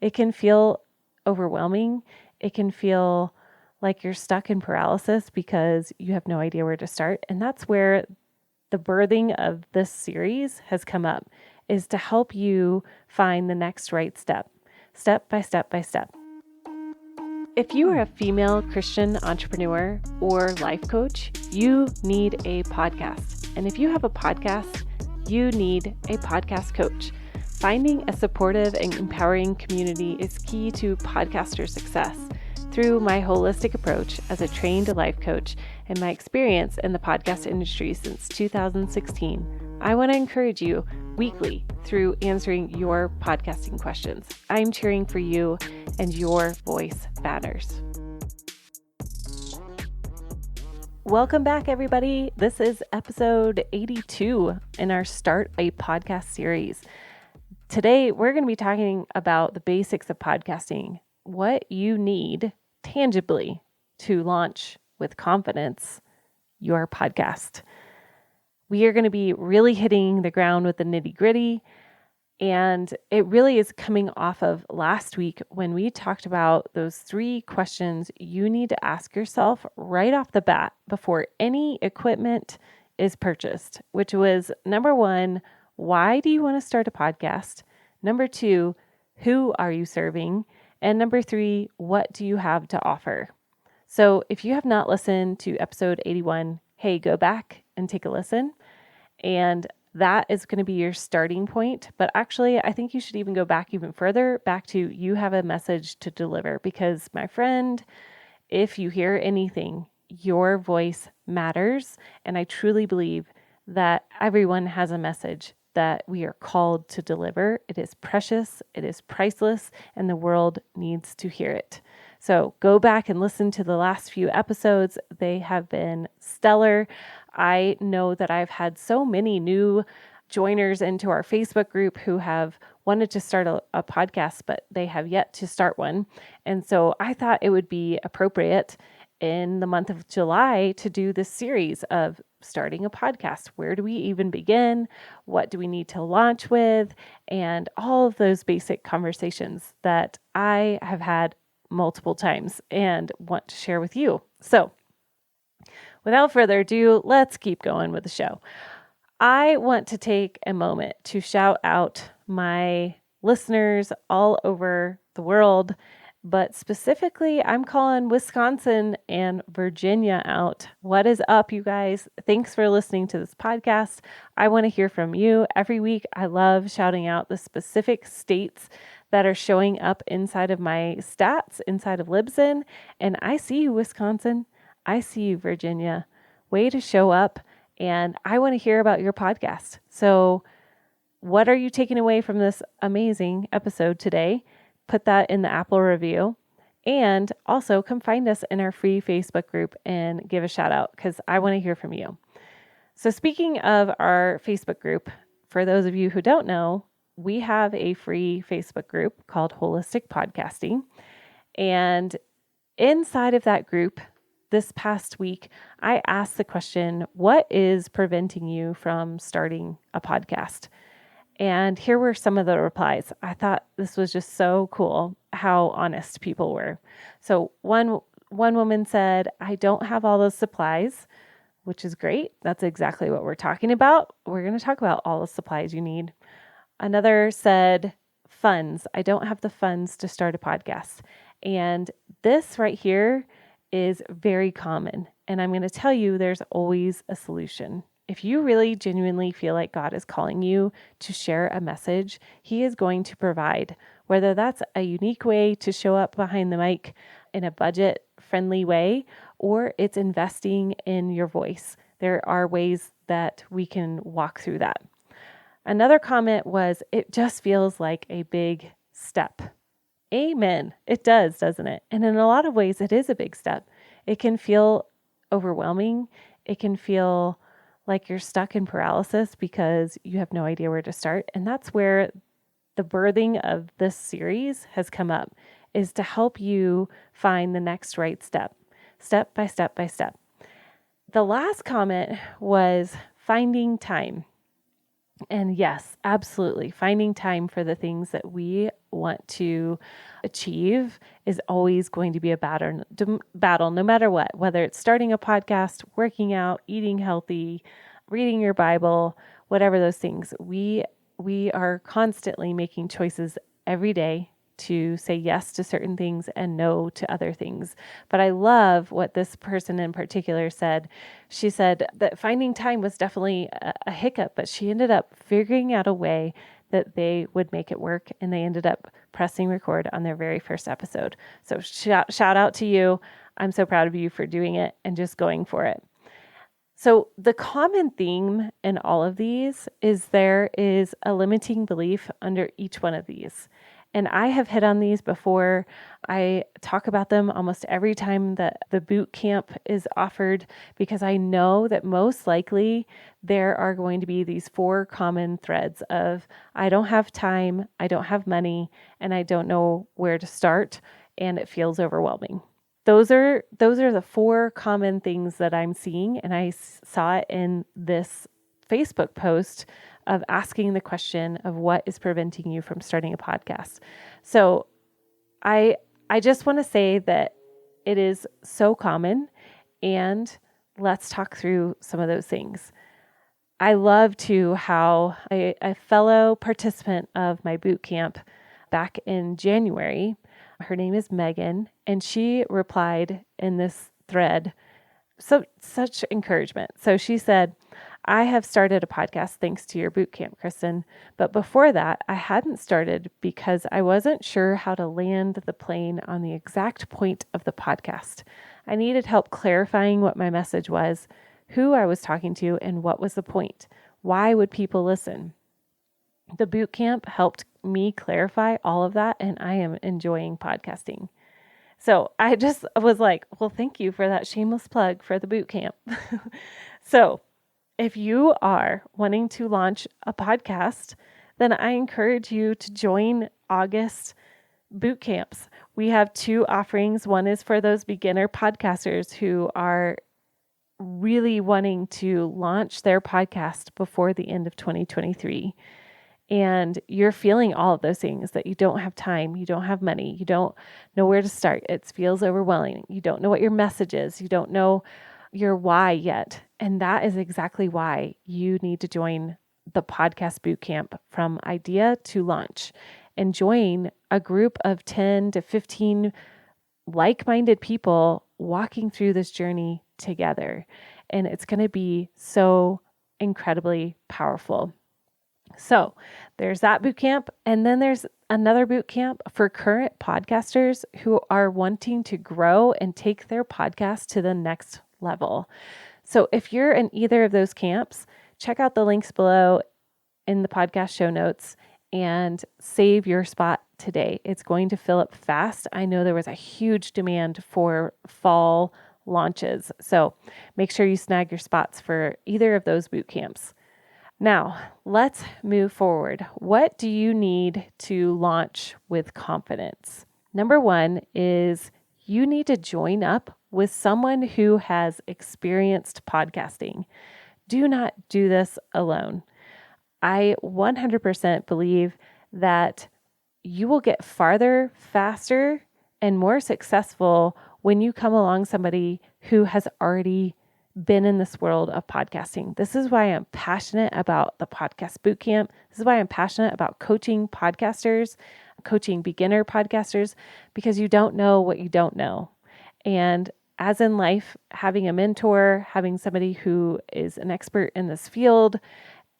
It can feel overwhelming. It can feel like you're stuck in paralysis because you have no idea where to start. And that's where the birthing of this series has come up, is to help you find the next right step, step by step by step. If you are a female Christian entrepreneur or life coach, you need a podcast. And if you have a podcast, you need a podcast coach. Finding a supportive and empowering community is key to podcaster success. Through my holistic approach as a trained life coach and my experience in the podcast industry since 2016, I want to encourage you weekly through answering your podcasting questions. I'm cheering for you, and your voice matters. Welcome back, everybody. This is episode 82 in our Start a Podcast series. Today, we're going to be talking about the basics of podcasting, what you need tangibly to launch with confidence your podcast. We are going to be really hitting the ground with the nitty-gritty, and it really is coming off of last week when we talked about those 3 questions you need to ask yourself right off the bat before any equipment is purchased, which was number 1, why do you want to start a podcast? Number 2, who are you serving? And number 3, what do you have to offer? So if you have not listened to episode 81, hey, go back and take a listen. And that is going to be your starting point. But actually, I think you should even go back even further, back to you have a message to deliver. Because my friend, if you hear anything, your voice matters. And I truly believe that everyone has a message that we are called to deliver. It is precious, it is priceless, and the world needs to hear it. So go back and listen to the last few episodes. They have been stellar. I know that I've had so many new joiners into our Facebook group who have wanted to start a podcast, but they have yet to start one. And so I thought it would be appropriate in the month of July to do this series of starting a podcast. Where do we even begin? What do we need to launch with? And all of those basic conversations that I have had multiple times and want to share with you. So without further ado, let's keep going with the show. I want to take a moment to shout out my listeners all over the world, but specifically, I'm calling Wisconsin and Virginia out. What is up, you guys? Thanks for listening to this podcast. I want to hear from you every week. I love shouting out the specific states that are showing up inside of my stats, inside of Libsyn. And I see you, Wisconsin. I see you, Virginia. Way to show up. And I want to hear about your podcast. So what are you taking away from this amazing episode today? Put that in the Apple review, and also come find us in our free Facebook group and give a shout out because I want to hear from you. So speaking of our Facebook group, for those of you who don't know, we have a free Facebook group called Holistic Podcasting. And inside of that group, this past week, I asked the question, what is preventing you from starting a podcast? And here were some of the replies. I thought this was just so cool how honest people were. So one woman said, I don't have all those supplies, which is great. That's exactly what we're talking about. We're going to talk about all the supplies you need. Another said, funds. I don't have the funds to start a podcast. And this right here is very common. And I'm going to tell you, there's always a solution. If you really genuinely feel like God is calling you to share a message, He is going to provide, whether that's a unique way to show up behind the mic in a budget-friendly way, or it's investing in your voice. There are ways that we can walk through that. Another comment was, it just feels like a big step. Amen. It does, doesn't it? And in a lot of ways, it is a big step. It can feel overwhelming. It can feel like you're stuck in paralysis because you have no idea where to start. And that's where the birthing of this series has come up, is to help you find the next right step, step by step by step. The last comment was finding time. And yes, absolutely, finding time for the things that we want to achieve is always going to be a battle, no matter what, whether it's starting a podcast, working out, eating healthy, reading your Bible, whatever those things. We are constantly making choices every day to say yes to certain things and no to other things. But I love what this person in particular said. She said that finding time was definitely a hiccup, but she ended up figuring out a way that they would make it work, and they ended up pressing record on their very first episode. So shout out to you. I'm so proud of you for doing it and just going for it. So the common theme in all of these is there is a limiting belief under each one of these. And I have hit on these before. I talk about them almost every time that the boot camp is offered, because I know that most likely there are going to be these 4 common threads of I don't have time, I don't have money, and I don't know where to start, and it feels overwhelming. Those are the 4 common things that I'm seeing, and I saw it in this Facebook post of asking the question of what is preventing you from starting a podcast. So I just want to say that it is so common, and let's talk through some of those things. I love too how a fellow participant of my boot camp back in January, her name is Megan, and she replied in this thread, such encouragement. So she said, I have started a podcast thanks to your bootcamp, Kristin. But before that, I hadn't started because I wasn't sure how to land the plane on the exact point of the podcast. I needed help clarifying what my message was, who I was talking to, and what was the point. Why would people listen? The bootcamp helped me clarify all of that, and I am enjoying podcasting. So I just was like, well, thank you for that shameless plug for the bootcamp. So if you are wanting to launch a podcast, then I encourage you to join August boot camps. We have 2 offerings. One is for those beginner podcasters who are really wanting to launch their podcast before the end of 2023. And you're feeling all of those things, that you don't have time, you don't have money, you don't know where to start. It feels overwhelming. You don't know what your message is. You don't know your why yet. And that is exactly why you need to join the Podcast Bootcamp From Idea to Launch, and join a group of 10 to 15 like-minded people walking through this journey together. And it's going to be so incredibly powerful. So there's that boot camp. And then there's another boot camp for current podcasters who are wanting to grow and take their podcast to the next level. So if you're in either of those camps, check out the links below in the podcast show notes and save your spot today. It's going to fill up fast. I know there was a huge demand for fall launches. So make sure you snag your spots for either of those boot camps. Now, let's move forward. What do you need to launch with confidence? Number 1 is you need to join up with someone who has experienced podcasting. Do not do this alone. I 100% believe that you will get farther, faster, and more successful when you come along somebody who has already been in this world of podcasting. This is why I'm passionate about the Podcast Bootcamp. This is why I'm passionate about coaching podcasters, coaching beginner podcasters, because you don't know what you don't know. And as in life, having a mentor, having somebody who is an expert in this field,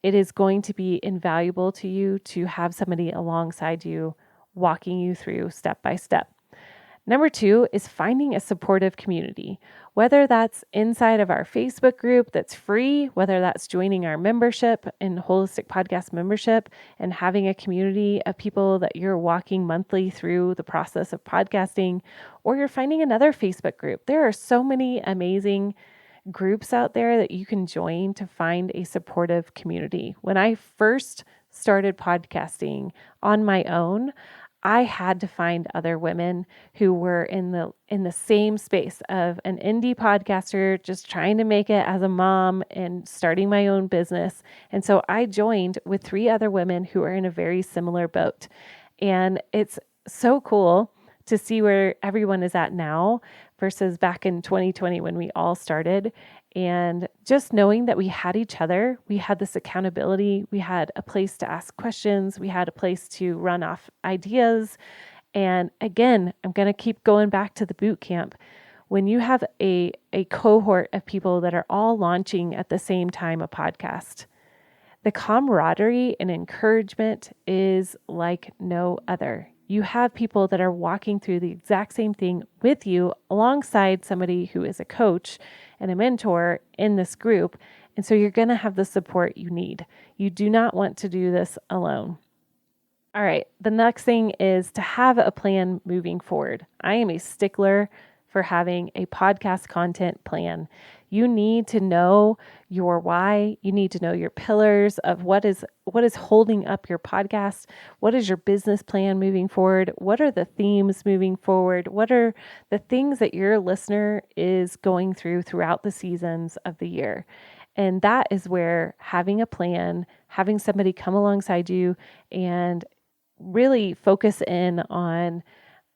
it is going to be invaluable to you to have somebody alongside you, walking you through step by step. Number 2 is finding a supportive community, whether that's inside of our Facebook group that's free, whether that's joining our membership in Holistic Podcast Membership and having a community of people that you're walking monthly through the process of podcasting, or you're finding another Facebook group. There are so many amazing groups out there that you can join to find a supportive community. When I first started podcasting on my own, I had to find other women who were in the same space of an indie podcaster, just trying to make it as a mom and starting my own business. And so I joined with 3 other women who are in a very similar boat. And it's so cool to see where everyone is at now versus back in 2020 when we all started. And just knowing that we had each other, we had this accountability, we had a place to ask questions, we had a place to run off ideas. And again, I'm going to keep going back to the boot camp. When you have a cohort of people that are all launching at the same time a podcast, the camaraderie and encouragement is like no other. You have people that are walking through the exact same thing with you alongside somebody who is a coach and a mentor in this group. And so you're going to have the support you need. You do not want to do this alone. All right. The next thing is to have a plan moving forward. I am a stickler for having a podcast content plan. You need to know your why. You need to know your pillars of what is holding up your podcast. What is your business plan moving forward? What are the themes moving forward? What are the things that your listener is going through throughout the seasons of the year? And that is where having a plan, having somebody come alongside you and really focus in on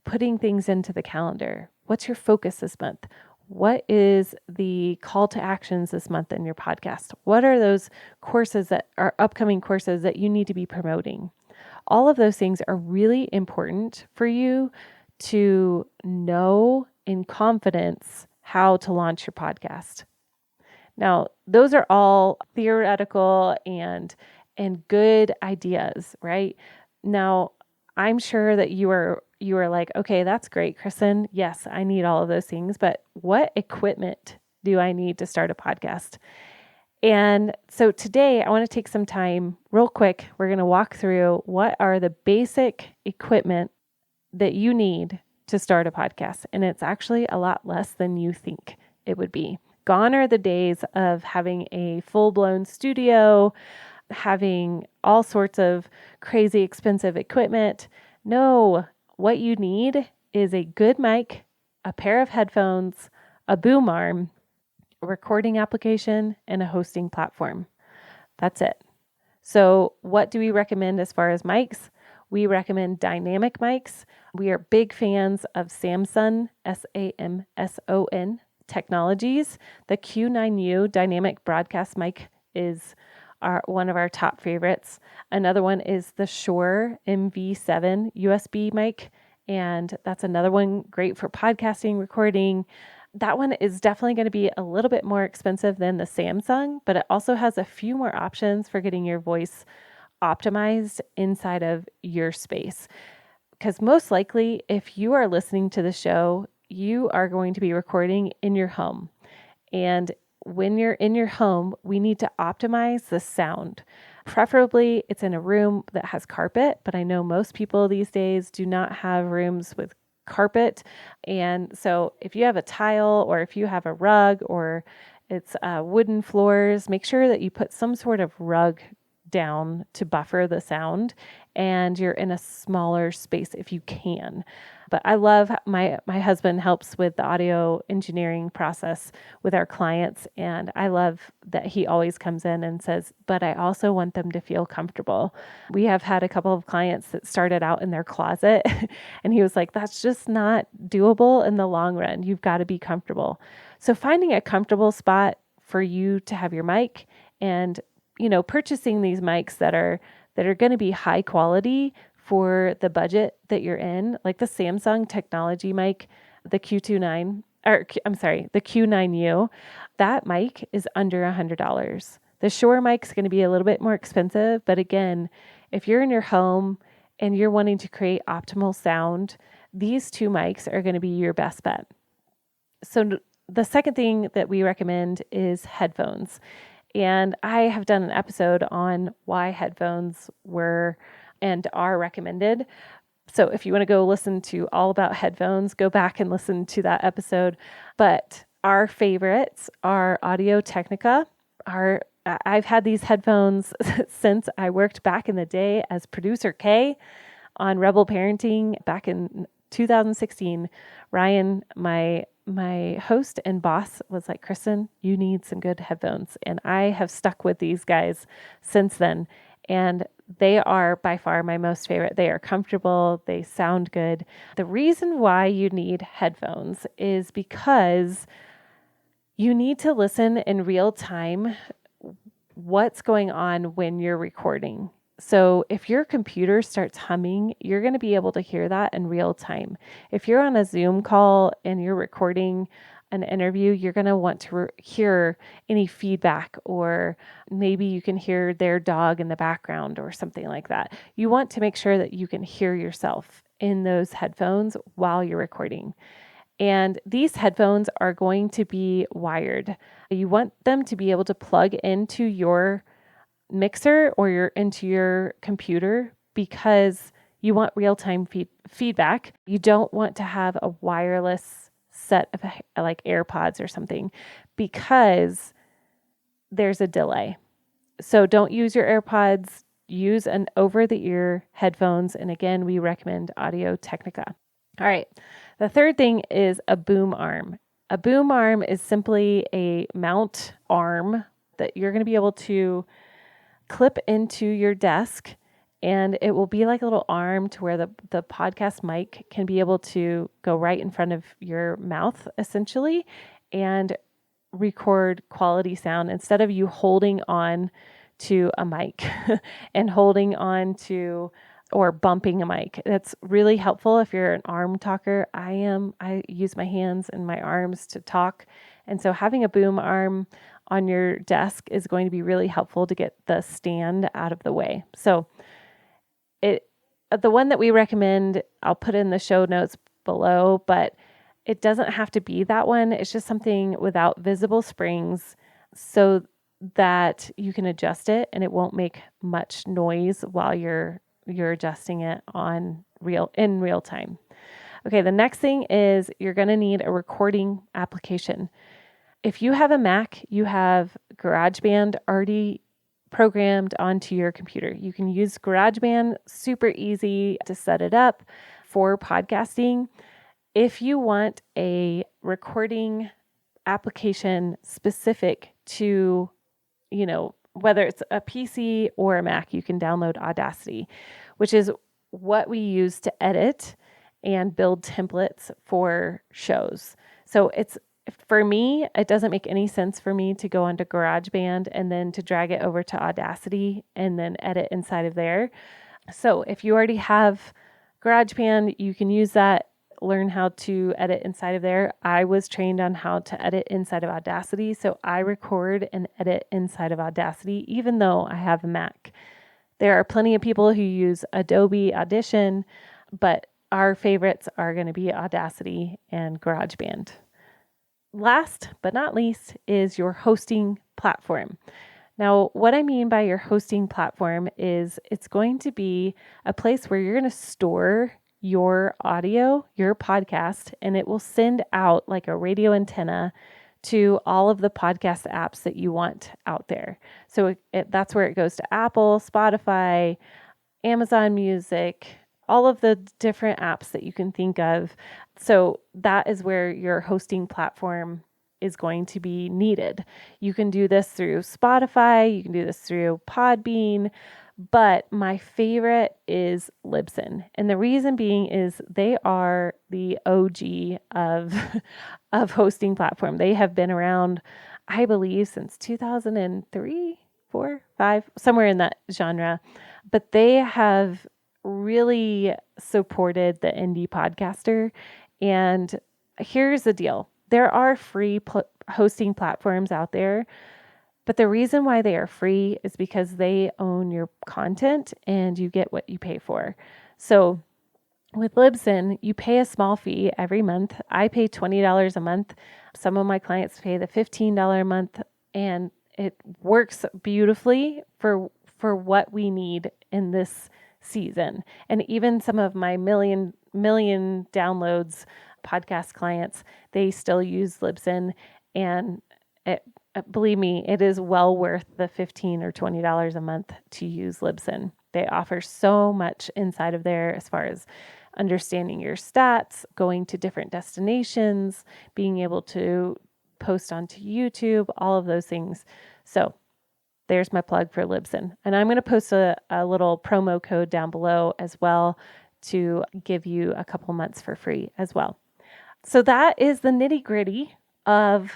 putting things into the calendar. What's your focus this month? What is the call to actions this month in your podcast? What are those courses that are upcoming courses that you need to be promoting? All of those things are really important for you to know in confidence how to launch your podcast. Now, those are all theoretical and good ideas, right? Now, I'm sure that you are like, okay, that's great, Kristin. Yes, I need all of those things, but what equipment do I need to start a podcast? And so today I want to take some time real quick. We're going to walk through what are the basic equipment that you need to start a podcast. And it's actually a lot less than you think it would be. Gone are the days of having a full-blown studio, having all sorts of crazy expensive equipment. No, what you need is a good mic, a pair of headphones, a boom arm, a recording application, and a hosting platform. That's it. So what do we recommend as far as mics? We recommend dynamic mics. We are big fans of Samson, Samson technologies. The Q9U dynamic broadcast mic is one of our top favorites. Another one is the Shure MV7 USB mic, and that's another one great for podcasting, recording. That one is definitely going to be a little bit more expensive than the Samsung, but it also has a few more options for getting your voice optimized inside of your space. Because most likely, if you are listening to the show, you are going to be recording in your home. And when you're in your home, we need to optimize the sound. Preferably, it's in a room that has carpet, but I know most people these days do not have rooms with carpet. And so if you have a tile or if you have a rug or it's wooden floors, make sure that you put some sort of rug down to buffer the sound and you're in a smaller space if you can. But I love my husband helps with the audio engineering process with our clients. And I love that he always comes in and says, but I also want them to feel comfortable. We have had a couple of clients that started out in their closet and he was like, that's just not doable in the long run. You've got to be comfortable. So finding a comfortable spot for you to have your mic and, purchasing these mics that are going to be high quality for the budget that you're in, like the Samsung technology mic, the the Q9U, that mic is under $100. The Shure mic is going to be a little bit more expensive, but again, if you're in your home and you're wanting to create optimal sound, these two mics are going to be your best bet. So the second thing that we recommend is headphones. And I have done an episode on why headphones were and are recommended. So if you want to go listen to all about headphones, go back and listen to that episode. But our favorites are Audio-Technica. I've had these headphones since I worked back in the day as producer K on Rebel Parenting back in 2016. Ryan, my host and boss, was like, Kristin, you need some good headphones. And I have stuck with these guys since then. And they are by far my most favorite. They are comfortable. They sound good. The reason why you need headphones is because you need to listen in real time what's going on when you're recording. So if your computer starts humming, you're going to be able to hear that in real time. If you're on a Zoom call and you're recording an interview, you're going to want to hear any feedback, or maybe you can hear their dog in the background or something like that. You want to make sure that you can hear yourself in those headphones while you're recording. And these headphones are going to be wired. You want them to be able to plug into your mixer or into your computer, because you want real-time feedback. You don't want to have a wireless set of like AirPods or something, because there's a delay. So don't use your AirPods, use an over-the-ear headphones. And again, we recommend Audio-Technica. All right. The third thing is a boom arm. A boom arm is simply a mount arm that you're going to be able to clip into your desk, and it will be like a little arm to where the podcast mic can be able to go right in front of your mouth, essentially, and record quality sound instead of you holding on to a mic and holding on to or bumping a mic. That's really helpful if you're an arm talker. I use my hands and my arms to talk. And so having a boom arm on your desk is going to be really helpful to get the stand out of the way. So the one that we recommend, I'll put in the show notes below, but it doesn't have to be that one. It's just something without visible springs so that you can adjust it and it won't make much noise while you're adjusting it in real time. Okay, the next thing is you're going to need a recording application. If you have a Mac, you have GarageBand already programmed onto your computer. You can use GarageBand, super easy to set it up for podcasting. If you want a recording application specific to, whether it's a PC or a Mac, you can download Audacity, which is what we use to edit and build templates for shows. So for me, it doesn't make any sense for me to go onto GarageBand and then to drag it over to Audacity and then edit inside of there. So if you already have GarageBand, you can use that, learn how to edit inside of there. I was trained on how to edit inside of Audacity, so I record and edit inside of Audacity, even though I have a Mac. There are plenty of people who use Adobe Audition, but our favorites are going to be Audacity and GarageBand. Last but not least is your hosting platform. Now, what I mean by your hosting platform is it's going to be a place where you're going to store your audio, your podcast, and it will send out like a radio antenna to all of the podcast apps that you want out there. So that's where it goes to Apple, Spotify, Amazon Music, all of the different apps that you can think of. So that is where your hosting platform is going to be needed. You can do this through Spotify, you can do this through Podbean, but my favorite is Libsyn. And the reason being is they are the OG of hosting platform. They have been around, I believe, since 2003, 4, 5, somewhere in that genre. But they have really supported the indie podcaster. And here's the deal. There are free hosting platforms out there, but the reason why they are free is because they own your content and you get what you pay for. So with Libsyn, you pay a small fee every month. I pay $20 a month. Some of my clients pay the $15 a month, and it works beautifully for what we need in this season. And even some of my million downloads podcast clients, they still use Libsyn, and believe me, it is well worth the $15 or $20 a month to use Libsyn. They offer so much inside of there as far as understanding your stats, going to different destinations, being able to post onto YouTube, all of those things. So there's my plug for Libsyn. And I'm going to post a little promo code down below as well to give you a couple months for free as well. So that is the nitty-gritty of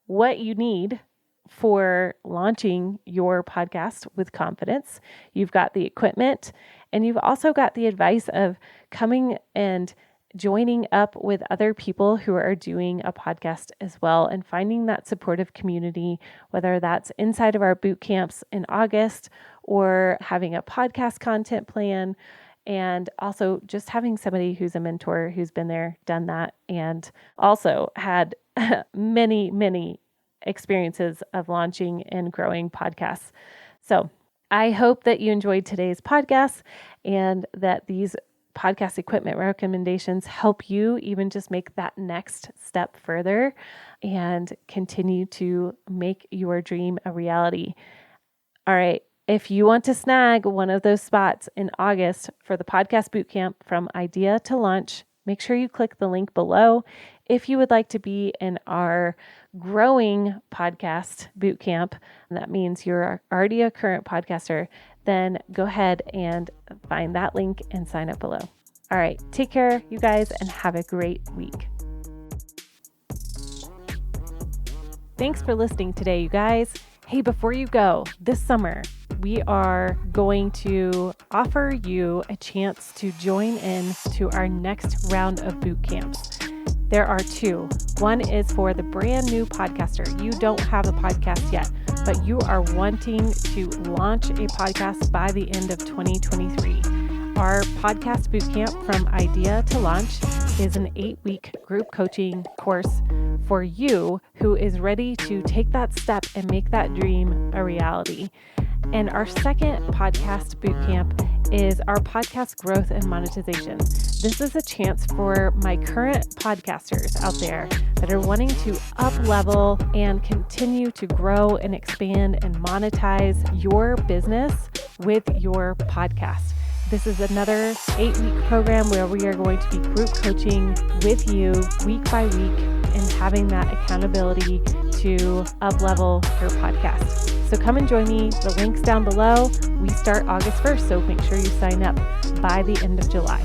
what you need for launching your podcast with confidence. You've got the equipment, and you've also got the advice of coming and joining up with other people who are doing a podcast as well, and finding that supportive community, whether that's inside of our boot camps in August or having a podcast content plan, and also just having somebody who's a mentor who's been there, done that, and also had many, many experiences of launching and growing podcasts. So I hope that you enjoyed today's podcast and that these podcast equipment recommendations help you even just make that next step further and continue to make your dream a reality. All right. If you want to snag one of those spots in August for the Podcast Bootcamp From Idea to Launch, make sure you click the link below. If you would like to be in our growing podcast bootcamp, and that means you're already a current podcaster, then go ahead and find that link and sign up below. All right, take care, you guys, and have a great week. Thanks for listening today, you guys. Hey, before you go, this summer, we are going to offer you a chance to join in to our next round of boot camps. There are two. One is for the brand new podcaster. You don't have a podcast yet, but you are wanting to launch a podcast by the end of 2023. Our Podcast Bootcamp From Idea to Launch is an 8-week group coaching course for you who is ready to take that step and make that dream a reality. And our second podcast bootcamp is our podcast growth and monetization. This is a chance for my current podcasters out there that are wanting to up-level and continue to grow and expand and monetize your business with your podcast. This is another 8-week program where we are going to be group coaching with you week by week and having that accountability to up-level your podcast. So come and join me. The link's down below. We start August 1st, so make sure you sign up by the end of July.